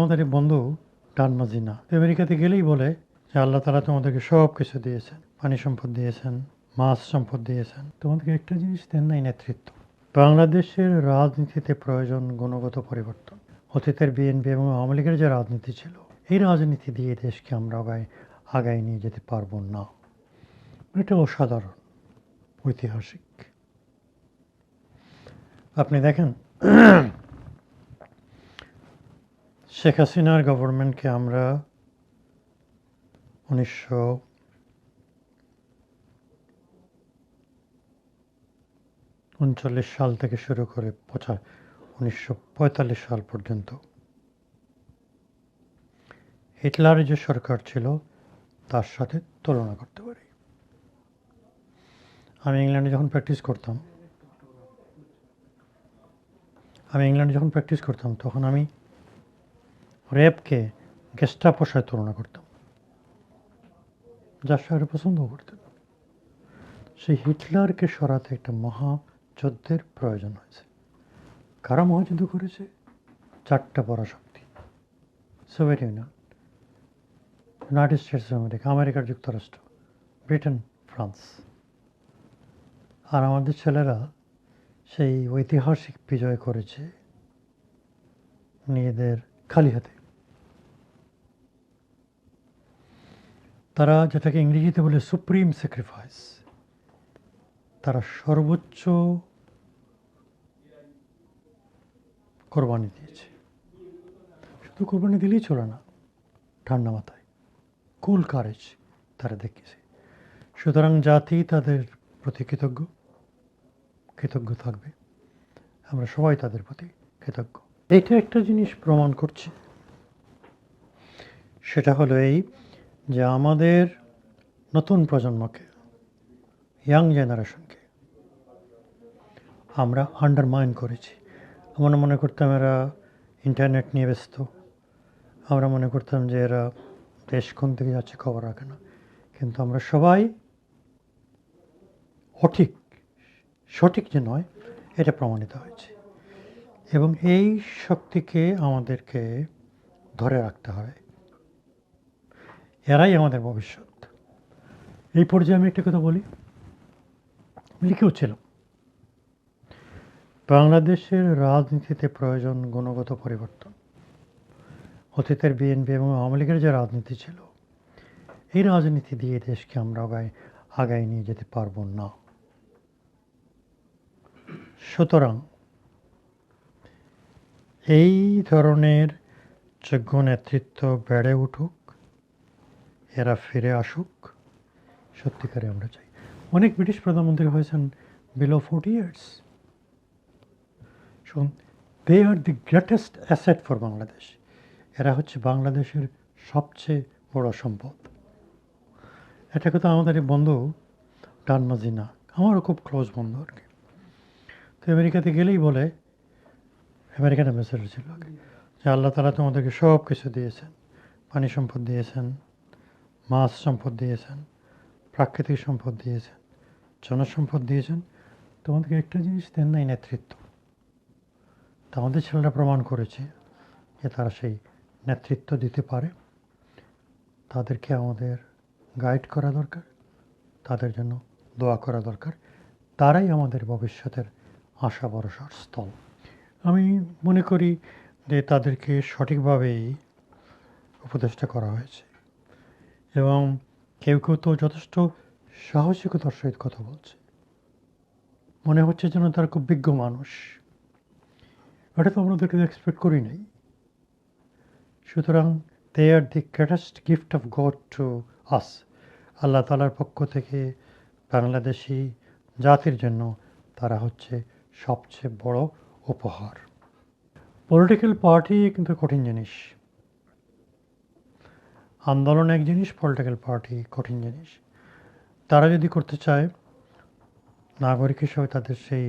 আমাদের এই বন্ধু ডানমাজি না। আমেরিকাতে গেলেই বলে যে আল্লাহ তাআলা তোমাদেরকে সব কিছু দিয়েছেন, পানি সম্পদ দিয়েছেন, মাছ সম্পদ দিয়েছেন, তোমাদেরকে একটা জিনিস দেন নাই, নেতৃত্ব। বাংলাদেশের রাজনীতিতে প্রয়োজন গুণগত পরিবর্তন। অতীতের বিএনপি এবং আওয়ামী লীগের যে রাজনীতি ছিল, এই রাজনীতি দিয়ে দেশকে আমরা আগায় নিয়ে যেতে পারবো না। এটা অসাধারণ, ঐতিহাসিক। আপনি দেখেন, শেখ হাসিনার গভর্নমেন্টকে আমরা 1939 সাল থেকে শুরু করে 1945 সাল পর্যন্ত হিটলারের যে সরকার ছিল তার সাথে তুলনা করতে পারি। আমি ইংল্যান্ডে যখন প্র্যাকটিস করতাম তখন আমি র্যাবকে গেস্টাপোর সাথে তুলনা করতাম, যার শহরে পছন্দ করতেন। সেই হিটলারকে সরাতে একটা মহাযুদ্ধের প্রয়োজন হয়েছে। কারা মহাযুদ্ধ করেছে? 4টা পরাশক্তি: Soviet Union, United States of America, আমেরিকার যুক্তরাষ্ট্র, ব্রিটেন, ফ্রান্স। আর আমাদের ছেলেরা সেই ঐতিহাসিক বিজয় করেছে নিজেদের খালি হাতে। তারা যেটাকে ইংরেজিতে বলে সুপ্রিম স্যাক্রিফাইস, তারা সর্বোচ্চ কোরবানি দিয়েছে। শুধু কোরবানি দিলেই চলে না, ঠান্ডা মাথায়, কুল কারেজ তারা দেখিয়েছে। সুতরাং জাতি তাদের প্রতি কৃতজ্ঞ থাকবে। আমরা সবাই তাদের প্রতি কৃতজ্ঞ। এইটা একটা জিনিস প্রমাণ করছে, সেটা হলো এই যে আমাদের নতুন প্রজন্মকে, ইয়াং জেনারেশনকে আমরা আন্ডারমাইন করেছি। আমরা মনে করতাম এরা ইন্টারনেট নিয়ে ব্যস্ত, আমরা মনে করতাম যে এরা দেশ কোন দিকে যাচ্ছে খবর রাখে না। কিন্তু আমরা সবাই সঠিক যে নয়, এটা প্রমাণিত হয়েছে। এবং এই শক্তিকে আমাদেরকে ধরে রাখতে হবে। এরাই আমাদের ভবিষ্যৎ। এই পর্যায়ে আমি একটা কথা বলি, লিখেও ছিলাম, বাংলাদেশের রাজনীতিতে প্রয়োজন গুণগত পরিবর্তন। অতীতের বিএনপি এবং আওয়ামী লীগের যে রাজনীতি ছিল, এই রাজনীতি দিয়ে দেশকে আমরা আগায় নিয়ে যেতে পারবো না। সুতরাং এই ধরনের যোগ্য নেতৃত্ব বেড়ে উঠুক, এরা ফিরে আসুক, সত্যিকারে আমরা চাই। অনেক ব্রিটিশ প্রধানমন্ত্রী হয়েছেন বিলো 40 ইয়ার্স। শুন, they are the greatest asset for Bangladesh. এরা হচ্ছে বাংলাদেশের সবচেয়ে বড় সম্পদ। এটা কথা আমাদের এই বন্ধু ডানমাজি না, আমারও খুব ক্লোজ বন্ধু আর কি। তো আমেরিকাতে গেলেই বলে, আমেরিকান অ্যাম্বাসেডর ছিল আগে, যে আল্লাহ তাআলা তোমাদেরকে সব কিছু দিয়েছেন, পানি সম্পদ দিয়েছেন, মাছ সম্পদ দিয়েছেন, প্রাকৃতিক সম্পদ দিয়েছেন, জনসম্পদ দিয়েছেন, তোমাদেরকে একটা জিনিস দেন নাই, নেতৃত্ব। তা আমাদের ছেলেরা প্রমাণ করেছে যে তারা সেই নেতৃত্ব দিতে পারে। তাদেরকে আমাদের গাইড করা দরকার, তাদের জন্য দোয়া করা দরকার। তারাই আমাদের ভবিষ্যতের আশা ভরসার স্থল। আমি মনে করি যে তাদেরকে সঠিকভাবেই উপদেষ্টা করা হয়েছে, এবং কেউ তো যথেষ্ট সাহসিকতার সহিত কথা বলছে। মনে হচ্ছে যেন তারা খুব বিজ্ঞ মানুষ। এটা তো আমরা ওদেরকে এক্সপেক্ট করি নাই। সুতরাং they are the greatest gift of God to us. আল্লাহ তাআলার পক্ষ থেকে বাংলাদেশি জাতির জন্য তারা হচ্ছে সবচেয়ে বড় উপহার। পলিটিক্যাল পার্টি কিন্তু কঠিন জিনিস, আন্দোলন এক জিনিস, পলিটিক্যাল পার্টি কঠিন জিনিস। তারা যদি করতে চায়, নাগরিক হিসেবে তাদের সেই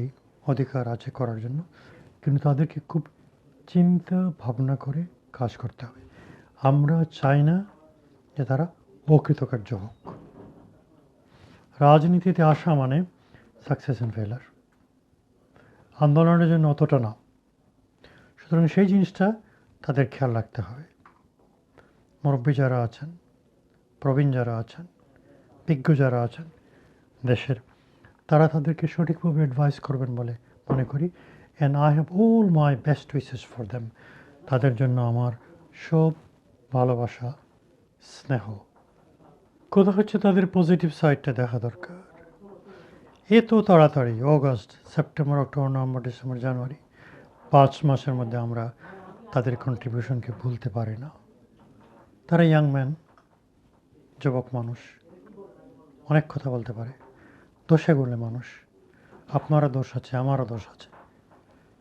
অধিকার আছে করার জন্য, কিন্তু তাদেরকে খুব চিন্তা ভাবনা করে কাজ করতে হবে। আমরা চাই না যে তারা অকৃতকার্য হোক। রাজনীতিতে আসা মানে সাকসেস অ্যান্ড ফেলার, আন্দোলনের জন্য অতটা না। সুতরাং সেই জিনিসটা তাদের খেয়াল রাখতে হবে। মুরব্বী যারা আছেন, প্রবীণ যারা আছেন, বিজ্ঞ যারা আছেন দেশের, তারা তাদেরকে সঠিকভাবে অ্যাডভাইস করবেন বলে মনে করি। And I have all my best wishes for them. তাদের জন্য আমার সব ভালোবাসা, স্নেহ। কথা হচ্ছে তাদের পজিটিভ সাইডটা দেখা দরকার। এত তাড়াতাড়ি August, September, October, November, December, January 5 মাসের মধ্যে আমরা তাদের কন্ট্রিবিউশনকে ভুলতে পারি না। তারা ইয়াং ম্যান, যুবক মানুষ, অনেক কথা বলতে পারে, দোষে গুণে মানুষ। আপনারও দোষ আছে, আমারও দোষ আছে,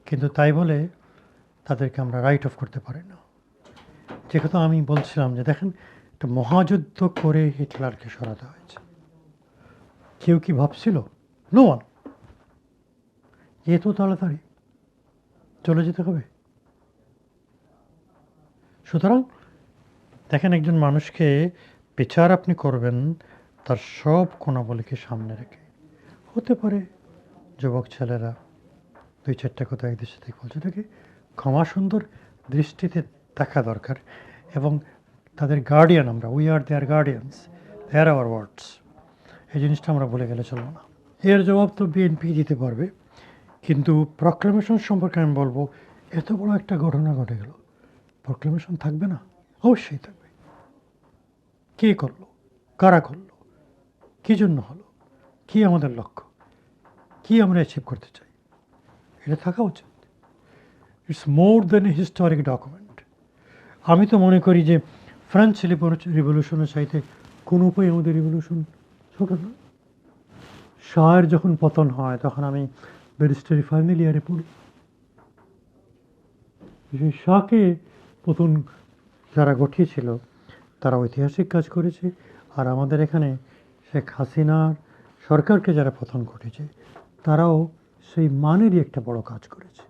কিন্তু তাই বলে তাদেরকে আমরা রাইট অফ করতে পারি না। যে কথা আমি বলছিলাম যে দেখেন, একটা মহাযুদ্ধ করে হিটলারকে সরাতে হয়েছে। কেউ কি ভাবছিল? No one. এত তাড়াতাড়ি চলে যেতে হবে? সুতরাং দেখেন, একজন মানুষকে বিচার আপনি করবেন তার সব গুণাবলীকে সামনে রেখে। হতে পারে যুবক ছেলেরা 2-4টা কথা এক দেশে থেকে বলছে, এটাকে ক্ষমা সুন্দর দৃষ্টিতে দেখা দরকার। এবং তাদের গার্ডিয়ান আমরা, we are their guardians, they're our wards. এই জিনিসটা আমরা ভুলে গেলে চলব না। এর জবাব তো বিএনপি দিতে পারবে, কিন্তু প্রক্লামেশন সম্পর্কে আমি বলবো, এত বড় একটা ঘটনা ঘটে গেল, প্রক্লামেশন থাকবে না? অবশ্যই থাকবে। কে করলো, কারা করলো, কী জন্য হলো, কী আমাদের লক্ষ্য, কী আমরা অ্যাচিভ করতে চাই, এটা থাকা উচিত। It's more than a historic document. আমি তো মনে করি যে ফ্রেঞ্চ রিভলিউশনের চাইতে কোনো উপায় আমাদের রিভলিউশন ছোট না। শাহের যখন পতন হয় তখন আমি ব্যারিস্টারি ফাইনাল ইয়ারে পড়ি। সেই শাহকে পতন যারা ঘটিয়েছিল তারা ঐতিহাসিক কাজ করেছে, আর আমাদের এখানে শেখ হাসিনার সরকারকে যারা পতন ঘটেছে তারাও সেই মানেরই একটা বড় কাজ করেছে।